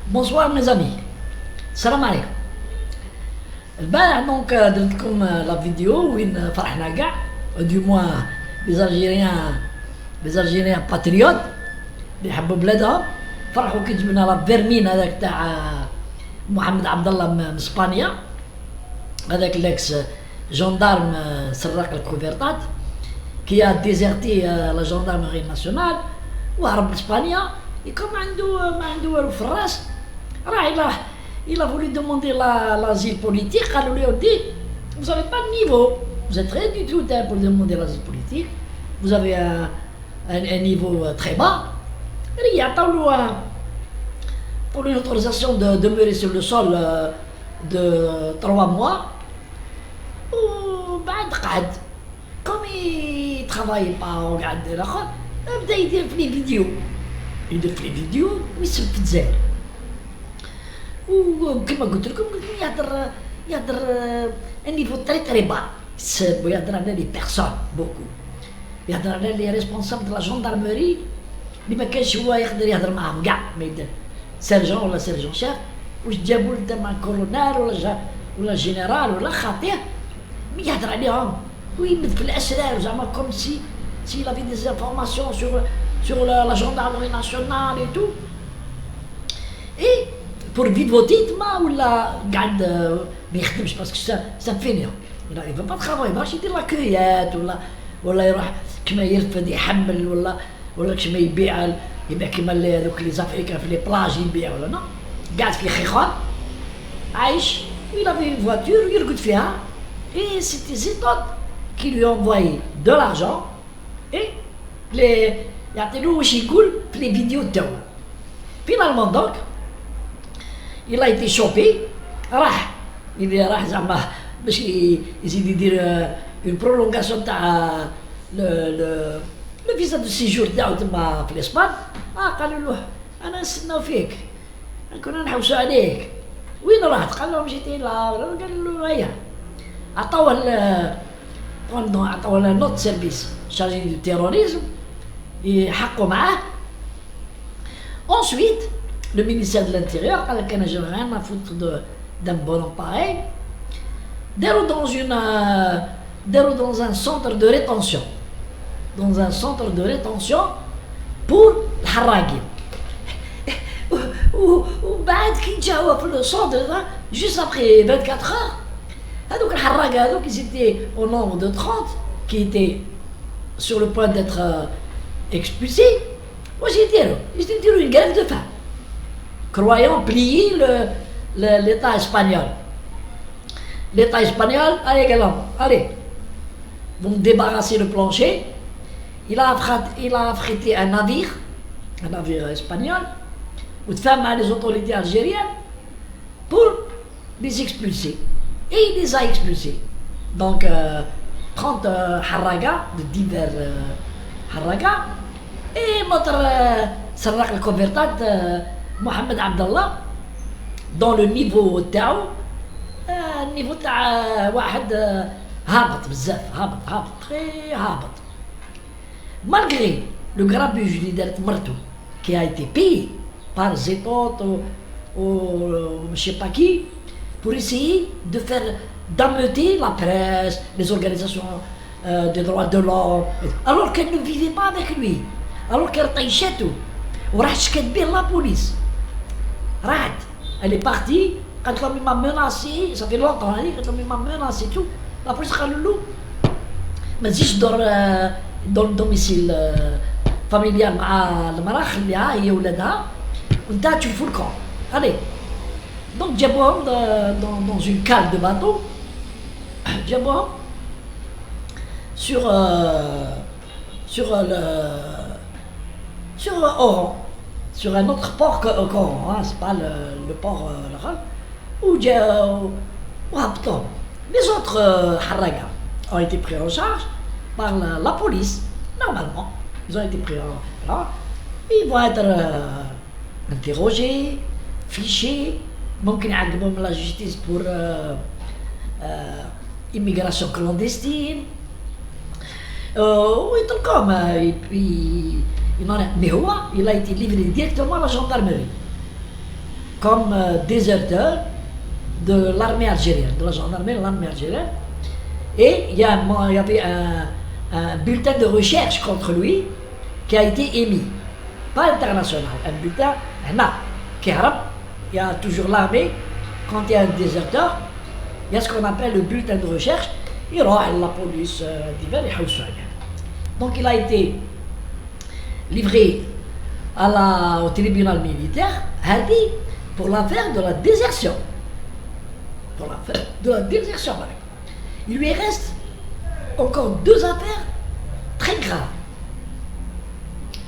Bonsoir mes amis, salam alaikum. البارح دونك درت لكم لا فيديو وين فرحنا كاع دو موان لي زالجيريان باتريوت اللي يحبوا بلادهم. فرحوا كي جبنا لا فيرمين هذاك تاع محمد عبد الله من اسبانيا، هذاك الاكس جندارم سرق الكوفرتات كي ا ديزيرتي لا جندارمري ناسيونال وهرب لاسبانيا. يكون ما عنده والو في الراس، راح il a voulu demander l'asile politique. Alors lui a dit, vous n'avez pas de niveau, vous êtes rien du tout pour demander l'asile politique, vous avez un niveau très bas. Et il attend pour une autorisation de demeurer sur le sol de 3 mois. وبعد قعد comme il travaille pas وقعد الاخر بدا يدير في لي فيديو ويسب في الجزائر. وكما قلت لكم يهدر ان نيفو تري با، يسب ويهدر على لي بيرسون بوكو، يهدر على لي ريسبونسابل دو لا جوندارموري اللي ما كانش هو يقدر يهدر معاهم كاع، ما يقدر سيرجون ولا سيرجون شيف واش جابوا له مع كولونيل ولا جينيرال ولا خاطيه يهدر عليهم ويمد في الاسرار زعما كوم سي لا في دي انفورماسيون sur la gendarmerie nationale et tout. Et pour vivre ما ولا قاعد ما يخدمش باسكو سا فينيون، il veut pas travailler، ماش يدير لاكويات ولا يروح كما يرفد يحمل ولا كما يبيع كما هذوك لي زافريكان في لي بلاج يبيع ولا نو، قاعد في خيخان عايش il avait une voiture يرقد فيها. Et c'était ses potes qui lui envoyaient de l'argent et les يعطيلو واش يقول في لي فيديو تاعو. فينالمون دونك il a été chopé، راح زعما باش يزيد يدير اون برولونغاسيون تاع لو فيزا دو سيجور تاعو تما في الاسبان. قالوا له انا نستناو فيك، كنا نحوسوا عليك، وين رحت؟ قال لهم جيت لا. قال له هيا عطاوه نوت سيرفيس شارجي دو تيروريزم يحقوا معاه. Ensuite, le ministère de l'Intérieur, قال لك انا j'ai rien à foutre d'un bonhomme pareil، داروا dans un centre de rétention، pour الحراقين. وبعد كي جاوا في السونتر juste après 24 heures هذوك الحراقه هذوك ils étaient au nombre de 30 qui étaient sur le point d'être expulsés. واش يديروا une grève de faim croyant plier l'état espagnol. Allez galant, allez, vous me débarrassez le plancher. Il a affrété un navire espagnol ou de femmes à les autorités algériennes pour les expulser. Et il les a expulsés. Donc 30 harraga de divers harraga. Et notre سرق الكوفرتات محمد عبد الله dans le niveau تاعو النيفو تاع واحد هابط بزاف، هابط تري هابط. malgré le grabuge اللي دارت مرتو qui a été payé par Zetot ou je sais pas qui pour essayer de faire d'ameuter la presse, les organisations des droits de l'homme, alors qu'elle ne vivait pas avec lui، alors qu'elle طيشته وراح شكت به لا بوليس. راحت elle est partie قالت لهم il m'a menacé، ça fait longtemps قالت لهم il m'a menacé tout. لا بوليس قالوا له ما تجيش دور الدوميسيل فاميليال مع المراه، خليها هي ولادها وانت تشوفوا الكون. allez donc جابوهم dans une cale de bateau، جابوهم sur Oran، sur un autre port qu'Oran، c'est pas le port là, où وهبطوهم. Les autres harraga ont été pris en charge par la police, normalement. Ils ont été pris en charge. Ils vont être interrogés, fichés. ممكن يعاقبهم la justice pour immigration clandestine. ويتركوهم mais هو il a été livré directement à la gendarmerie. comme déserteur de l'armée algérienne, de la gendarmerie de l'armée algérienne. Et il y avait un bulletin de recherche contre lui qui a été émis, pas international, un bulletin, qui il y a toujours l'armée, quand il y a un déserteur, il y a ce qu'on appelle le bulletin de recherche, il rend la police divers et donc il a été livré au tribunal militaire, pour l'affaire de la désertion. Pour l'affaire de la désertion. Il lui reste encore 2 affaires très graves.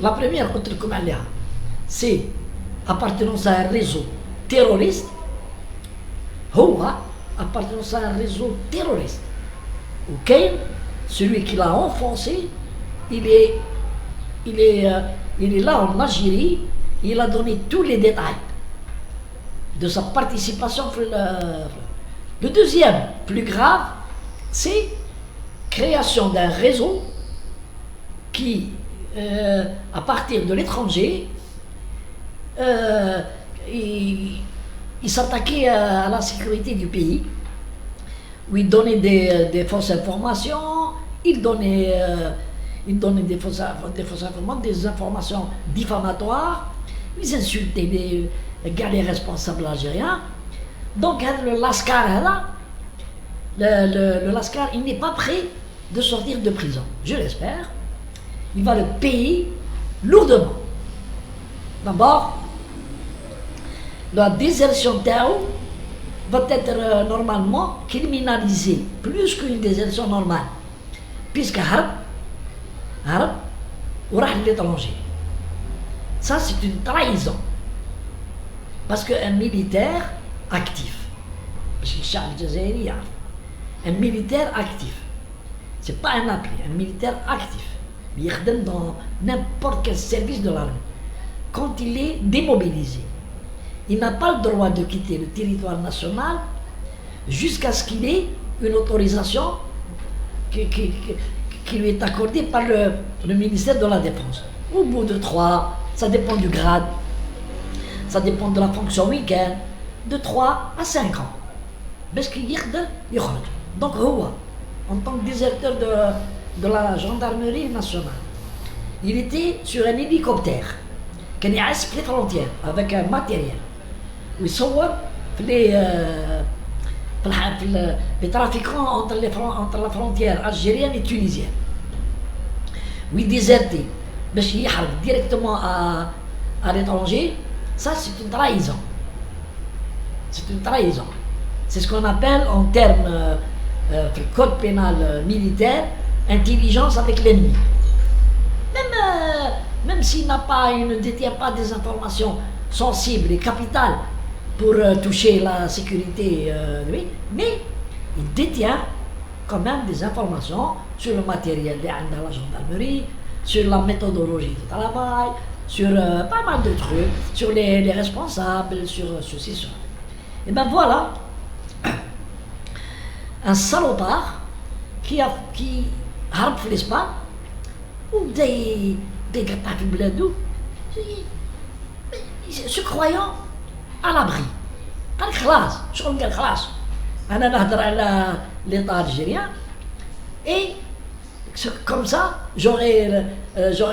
La première, c'est appartenance à un réseau terroriste. Appartenance à un réseau terroriste. Ok, celui qui l'a enfoncé, il est là en Algérie, il a donné tous les détails de sa participation. Le deuxième, plus grave, c'est création d'un réseau qui, à partir de l'étranger, il s'attaquait à la sécurité du pays, où il donnait des fausses informations, il donnait des fausses informations, des informations diffamatoires, ils insultaient les responsables algériens. Donc le Lascar, le Lascar, il n'est pas prêt de sortir de prison, je l'espère. Il va le payer lourdement. D'abord, la désertion Tao va être normalement criminalisée, plus qu'une désertion normale, puisque Harb ou l'étranger. Ça, c'est une trahison. Parce qu'un militaire actif, parce que un militaire actif, c'est pas un appelé, un militaire actif, il est dans n'importe quel service de l'armée. Quand il est démobilisé, il n'a pas le droit de quitter le territoire national jusqu'à ce qu'il ait une autorisation qui lui est accordée par le ministère de la Défense. Au bout de 3, ça dépend du grade, ça dépend de la fonction week-end, de 3 à 5 ans. Parce qu'il donc, en tant que déserteur de la gendarmerie nationale, il était sur un hélicoptère qui est à les frontières avec un matériel. Il صور les trafiquants entre la frontière algérienne et tunisienne. Oui, déserté, mais directement à l'étranger, ça c'est une trahison. C'est une trahison. C'est ce qu'on appelle en termes le code pénal militaire, intelligence avec l'ennemi. Même s'il ne détient pas des informations sensibles et capitales pour toucher la sécurité, mais il détient quand même des informations sur le matériel de la gendarmerie, sur la méthodologie de travail, sur pas mal de trucs, sur les responsables, sur ceci, cela. Et ben voilà, un salopard qui harbe l'Espagne, ou des gâteaux bladou, se croyant à l'abri. قال خلاص شغل قال خلاص انا نهضر على l'état algérien et comme ça j'aurais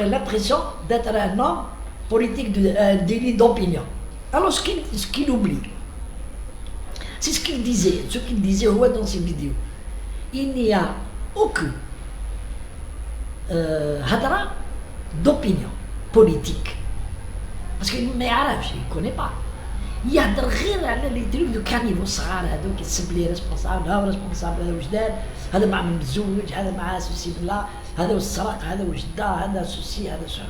l'impression d'être un homme politique délit d'opinion. Alors ce qu'il oublie, c'est ce qu'il disait dans ses vidéos. Il n'y a aucune hadra d'opinion politique. Parce qu'il ne connaît pas. يهدر غير على لي تريك دو كانيفو صغار هذوك يسب لي ريسبونسابل، هذا ريسبونسابل هذا وجدان، هذا مع متزوج، هذا مع سوسي بلا، هذا والسرق، هذا وجدا، هذا سوسي، هذا شو.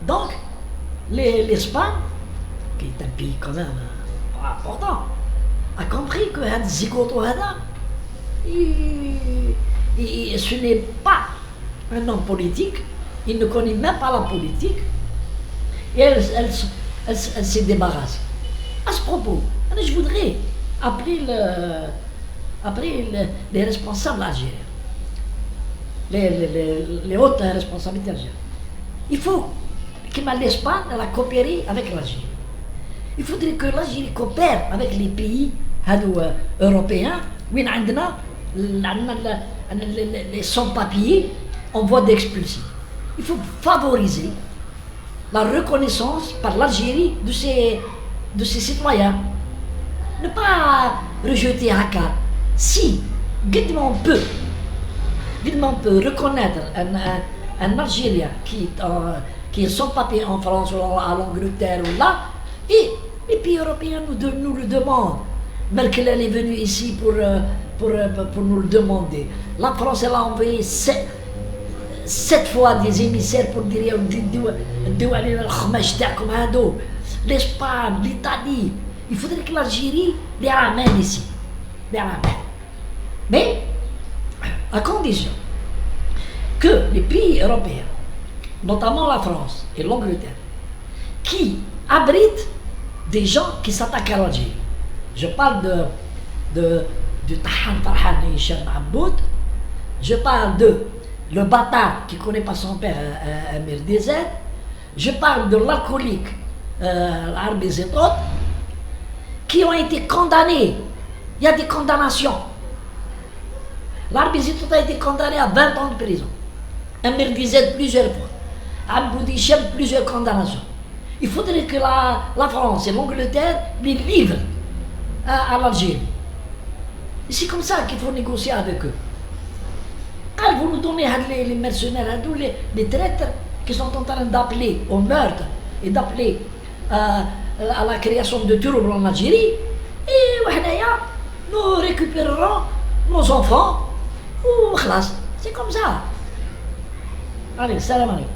Donc l'Espagne, qui est un pays quand même important, a compris que هذا الزيكوتو هذا ce n'est pas un homme politique, il ne connaît même pas la politique, et elle s'est débarrassée. À ce propos, je voudrais appeler les responsables algériens, les hautes responsabilités algériennes. Il faut que l'Espagne a coopéré avec l'Algérie. Il faudrait que l'Algérie coopère avec les pays européens où il y a les sans-papiers en voie d'expulsion. Il faut favoriser la reconnaissance par l'Algérie de ses citoyens. Ne pas rejeter Hakka. Si, on peut reconnaître un Algérien qui est sans papier en France ou à l'Angleterre ou là, et les pays européens nous le demandent. Merkel elle est venue ici pour nous le demander. La France elle a envoyé 7 fois des émissaires pour dire l'Espagne, l'Italie. Il faudrait que l'Algérie les ramène ici. Les ramène. Mais à condition que les pays européens, notamment la France et l'Angleterre, qui abritent des gens qui s'attaquent à l'Algérie. Je parle du Tahan Farhan et Hicham Aboud. Je parle de le bâtard qui ne connaît pas son père, Amir Dezet. Je parle de l'alcoolique, Arbi Zetot, qui ont été condamnés. Il y a des condamnations. L'Arbi Zetot a été condamné à 20 ans de prison. Amir Dezet plusieurs fois. Aboud Hicham plusieurs condamnations. Il faudrait que la France et l'Angleterre les livrent à l'Algérie. C'est comme ça qu'il faut négocier avec eux. Quand vous nous donnez les mercenaires, les traîtres qui sont en train d'appeler au meurtre et d'appeler à la création de troubles en Algérie, et nous récupérerons nos enfants, ou khlas. C'est comme ça. Allez, salam alaikum.